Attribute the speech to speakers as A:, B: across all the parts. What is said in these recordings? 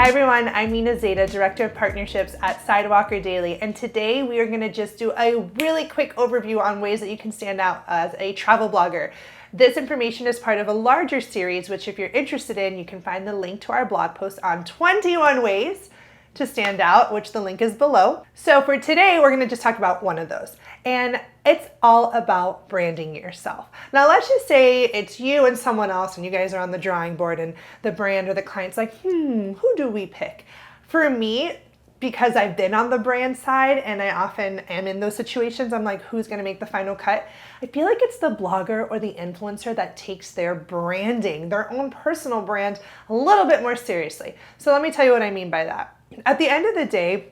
A: Hi everyone, I'm Mina Zeta, Director of Partnerships at Sidewalker Daily, and today we are going to just do a really quick overview on ways that you can stand out as a travel blogger. This information is part of a larger series, which if you're interested in, you can find the link to our blog post on 21 ways to stand out, which the link is below. So for today, we're going to just talk about one of those. And it's all about branding yourself. Now, let's just say it's you and someone else and you guys are on the drawing board and the brand or the client's like, who do we pick? For me, because I've been on the brand side and I often am in those situations, I'm like, who's gonna make the final cut? I feel like it's the blogger or the influencer that takes their branding, their own personal brand, a little bit more seriously. So let me tell you what I mean by that. At the end of the day,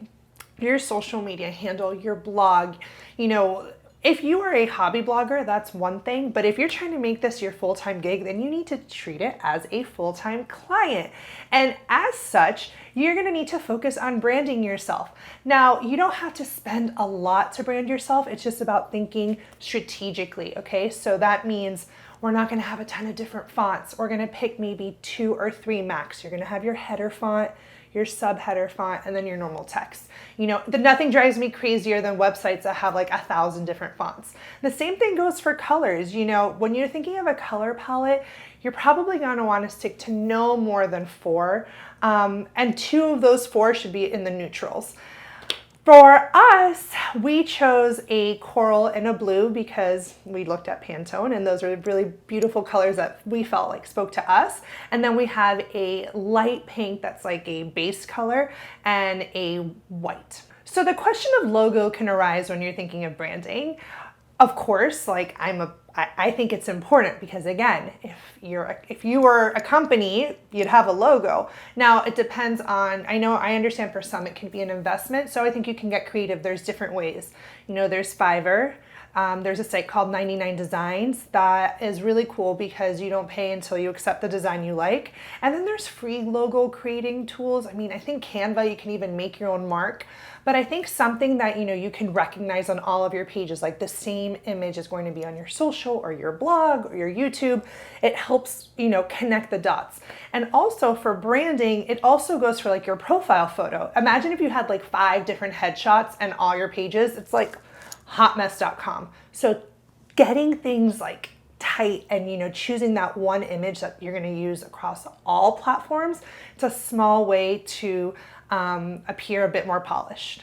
A: your social media handle, your blog, if you are a hobby blogger, that's one thing, but if you're trying to make this your full-time gig, then you need to treat it as a full-time client. And as such, you're gonna need to focus on branding yourself. Now, you don't have to spend a lot to brand yourself. It's just about thinking strategically, okay? So that means we're not gonna have a ton of different fonts. We're gonna pick maybe 2 or 3 max. You're gonna have your header font, your subheader font, and then your normal text. Nothing drives me crazier than websites that have like 1,000 different fonts. The same thing goes for colors. When you're thinking of a color palette, you're probably gonna wanna stick to no more than 4, and 2 of those 4 should be in the neutrals. For us, we chose a coral and a blue because we looked at Pantone and those are really beautiful colors that we felt like spoke to us. And then we have a light pink that's like a base color and a white. So the question of logo can arise when you're thinking of branding. Of course, I think it's important because again, if you were a company, you'd have a logo. Now it depends on, I understand for some it can be an investment, so I think you can get creative. There's different ways. There's Fiverr. There's a site called 99 Designs that is really cool because you don't pay until you accept the design you like. And then there's free logo creating tools. I think Canva, you can even make your own mark. But I think something that you can recognize on all of your pages, like the same image is going to be on your social or your blog or your YouTube. It helps connect the dots. And also for branding, it also goes for like your profile photo. Imagine if you had like 5 different headshots and all your pages, it's like hotmess.com. So getting things like tight and choosing that one image that you're going to use across all platforms, it's a small way to appear a bit more polished.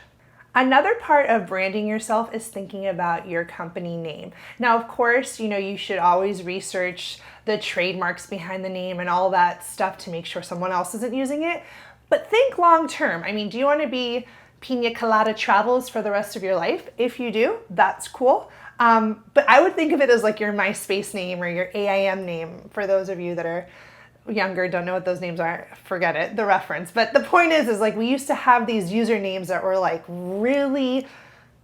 A: Another part of branding yourself is thinking about your company name. Now, of course, you should always research the trademarks behind the name and all that stuff to make sure someone else isn't using it. But think long term. Do you want to be Pina Colada Travels for the rest of your life? If you do, that's cool. But I would think of it as like your MySpace name or your AIM name. For those of you that are younger, don't know what those names are, forget it, the reference. But the point is like we used to have these usernames that were like really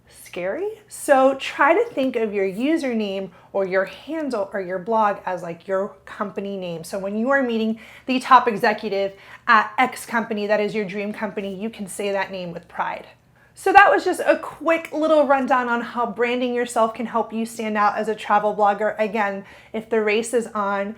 A: scary. So try to think of your username or your handle or your blog as like your company name. So when you are meeting the top executive at X company, that is your dream company, you can say that name with pride. So that was just a quick little rundown on how branding yourself can help you stand out as a travel blogger. Again, if the race is on,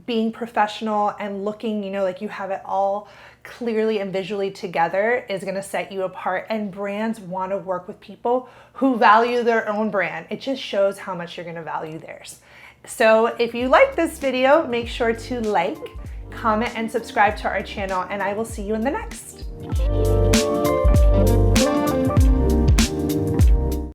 A: being professional and looking, like you have it all clearly and visually together is going to set you apart. And brands want to work with people who value their own brand. It just shows how much you're going to value theirs. So if you like this video, make sure to like, comment, and subscribe to our channel, and I will see you in the next.